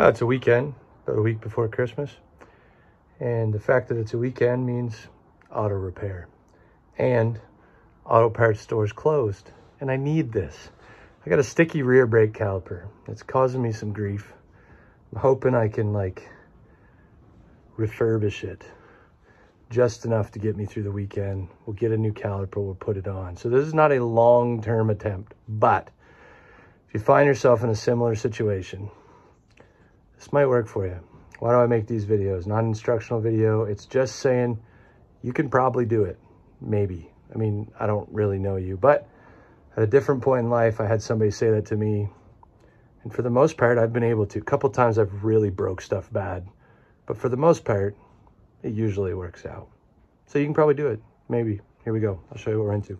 It's a weekend, about a week before Christmas. And the fact that it's a weekend means auto repair. And auto parts stores closed. And I need this. I got a sticky rear brake caliper. It's causing me some grief. I'm hoping I can like refurbish it just enough to get me through the weekend. We'll get a new caliper, we'll put it on. So this is not a long-term attempt, but if you find yourself in a similar situation, this might work for you. Why do I make these videos? Not an instructional video. It's just saying you can probably do it. Maybe. I mean, I don't really know you, but at a different point in life, I had somebody say that to me. And for the most part, I've been able to. A couple times I've really broke stuff bad, but for the most part, it usually works out. So you can probably do it. Maybe. Here we go. I'll show you what we're into.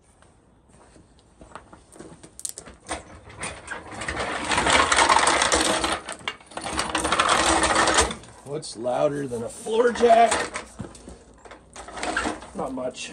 What's louder than a floor jack? Not much.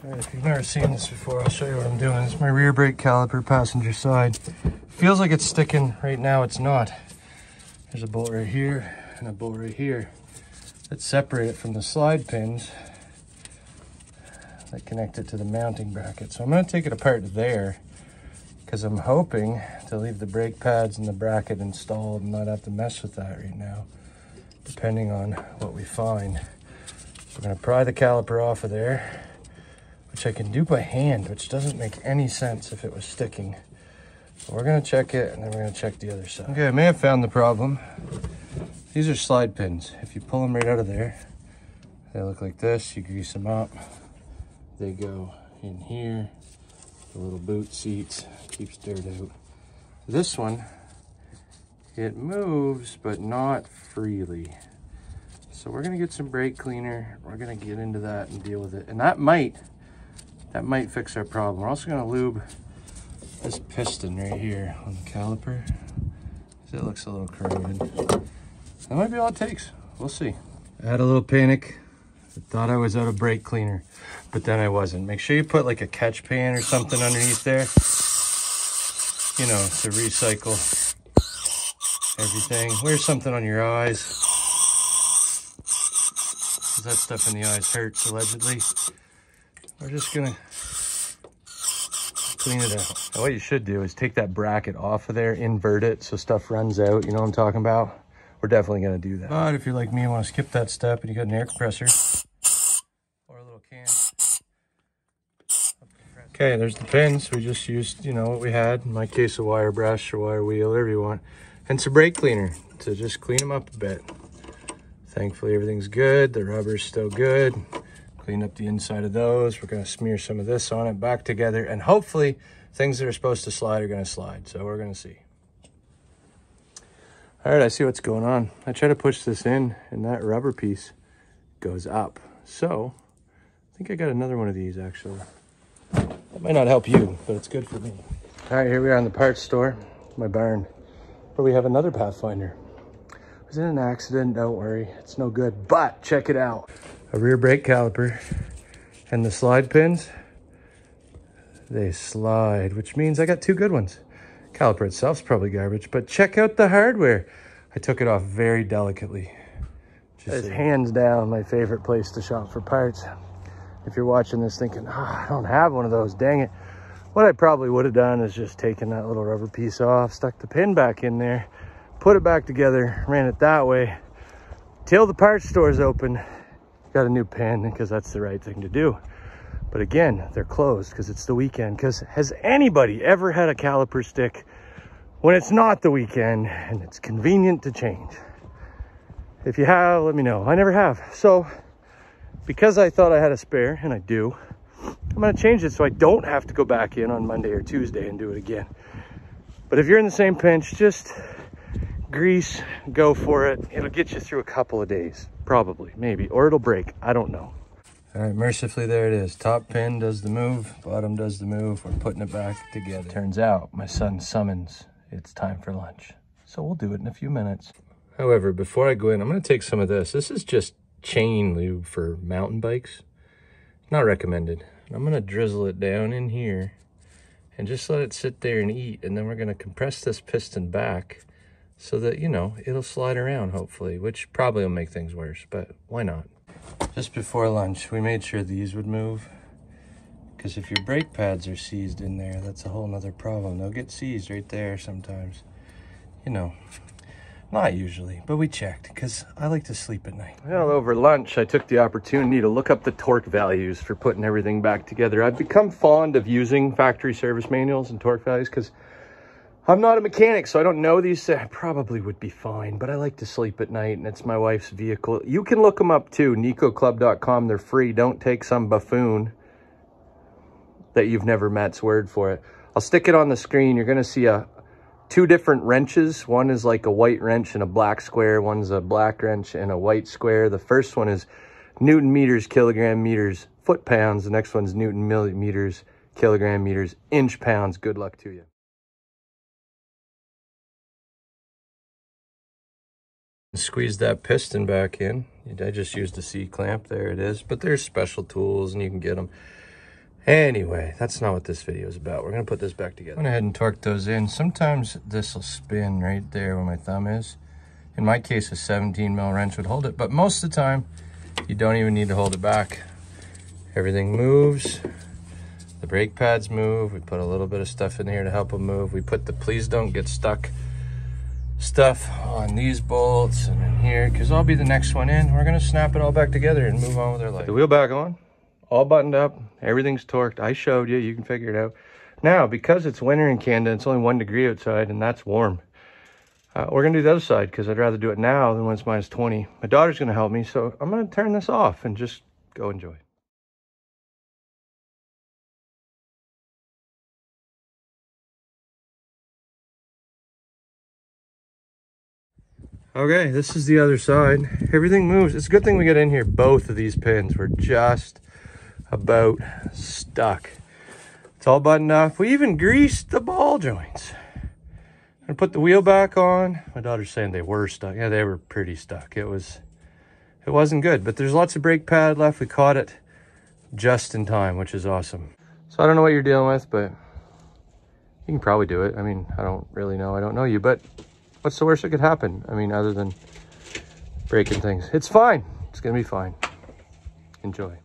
All right, if you've never seen this before, I'll show you what I'm doing. This is my rear brake caliper, passenger side. Feels like it's sticking. Right now it's not. There's a bolt right here and a bolt right here that separate it from the slide pins that connect it to the mounting bracket. So I'm going to take it apart there because I'm hoping to leave the brake pads and the bracket installed and not have to mess with that right now, depending on what we find. So we're going to pry the caliper off of there, which I can do by hand, which doesn't make any sense if it was sticking. So we're gonna check it, and then we're gonna check the other side. Okay, I may have found the problem. These are slide pins. If you pull them right out of there, they look like this. You grease them up. They go in here. The little boot seats, keeps dirt out. This one, it moves, but not freely. So we're gonna get some brake cleaner. We're gonna get into that and deal with it. And that might fix our problem. We're also gonna lube this piston right here on the caliper. It looks a little corroded. That might be all it takes. We'll see. I had a little panic. I thought I was out of brake cleaner, but then I wasn't. Make sure you put like a catch pan or something underneath there, you know, to recycle everything. Wear something on your eyes, because that stuff in the eyes hurts, allegedly. We're just gonna clean it out. And what you should do is take that bracket off of there, invert it so stuff runs out. You know what I'm talking about? We're definitely gonna do that. But if you're like me and want to skip that step and you got an air compressor or a little can. Okay, there's the pins. We just used, you know, what we had. In my case, a wire brush or wire wheel, whatever you want. And some brake cleaner to just clean them up a bit. Thankfully, everything's good. The rubber's still good. Clean up the inside of those. We're gonna smear some of this on it back together, and hopefully things that are supposed to slide are gonna slide. So we're gonna see. All right, I see what's going on. I try to push this in and that rubber piece goes up. So I think I got another one of these actually. That might not help you, but it's good for me. All right, here we are in the parts store, my barn, where we have another Pathfinder. It was in an accident, don't worry, it's no good, but check it out. A rear brake caliper and the slide pins, they slide, which means I got two good ones. Caliper itself's probably garbage, but check out the hardware. I took it off very delicately, It's hands down my favorite place to shop for parts. If you're watching this thinking, I don't have one of those, dang it. What I probably would have done is just taken that little rubber piece off, stuck the pin back in there, put it back together, ran it that way till the parts store's open, got a new pin, because that's the right thing to do. But again, they're closed because it's the weekend. Because has anybody ever had a caliper stick when it's not the weekend and it's convenient to change? If you have, let me know. I never have. So because I thought I had a spare, and I do, I'm going to change it so I don't have to go back in on Monday or Tuesday and do it again. But if you're in the same pinch, just grease, go for it. It'll get you through a couple of days, probably, maybe, or it'll break. I don't know. All right, mercifully, there it is. Top pin does the move, bottom does the move. We're putting it back together. Turns out my son summons it's time for lunch. So we'll do it in a few minutes. However, before I go in, I'm going to take some of this. This is just chain lube for mountain bikes. Not recommended. I'm going to drizzle it down in here and just let it sit there and eat. And then we're going to compress this piston back so that, you know, it'll slide around hopefully, which probably will make things worse, but why not? Just before lunch, we made sure these would move, because if your brake pads are seized in there, that's a whole nother problem. They'll get seized right there sometimes. You know, not usually, but we checked because I like to sleep at night. Well, over lunch, I took the opportunity to look up the torque values for putting everything back together. I've become fond of using factory service manuals and torque values because I'm not a mechanic, so I don't know these. I probably would be fine, but I like to sleep at night, and it's my wife's vehicle. You can look them up too, nicoclub.com. They're free. Don't take some buffoon that you've never met's word for it. I'll stick it on the screen. You're going to see two different wrenches. One is like a white wrench and a black square. One's a black wrench and a white square. The first one is Newton meters, kilogram meters, foot pounds. The next one's Newton millimeters, kilogram meters, inch pounds. Good luck to you. Squeeze that piston back in. I just used a C-clamp. There it is. But there's special tools and you can get them. Anyway, that's not what this video is about. We're going to put this back together. I went ahead and torqued those in. Sometimes this will spin right there where my thumb is. In my case, a 17 mil wrench would hold it. But most of the time, you don't even need to hold it back. Everything moves. The brake pads move. We put a little bit of stuff in here to help them move. We put the please don't get stuck stuff on these bolts and in here, because I'll be the next one in. We're going to snap it all back together and move on with our life. The wheel back on. All buttoned up, everything's torqued. I showed you, you can figure it out. Now, because it's winter in Canada, it's only 1 degree outside and that's warm. We're gonna do the other side because I'd rather do it now than when it's minus 20. My daughter's gonna help me, so I'm gonna turn this off and just go enjoy. Okay, this is the other side. Everything moves. It's a good thing we got in here. Both of these pins were just about stuck. It's all buttoned up. We even greased the ball joints. I'm gonna put the wheel back on. My daughter's saying they were stuck. Yeah, they were pretty stuck. It wasn't good, but there's lots of brake pad left. We caught it just in time, which is awesome. So I don't know what you're dealing with, but you can probably do it. I mean, I don't really know. I don't know you, but what's the worst that could happen? I mean, other than breaking things. It's fine. It's gonna be fine. Enjoy.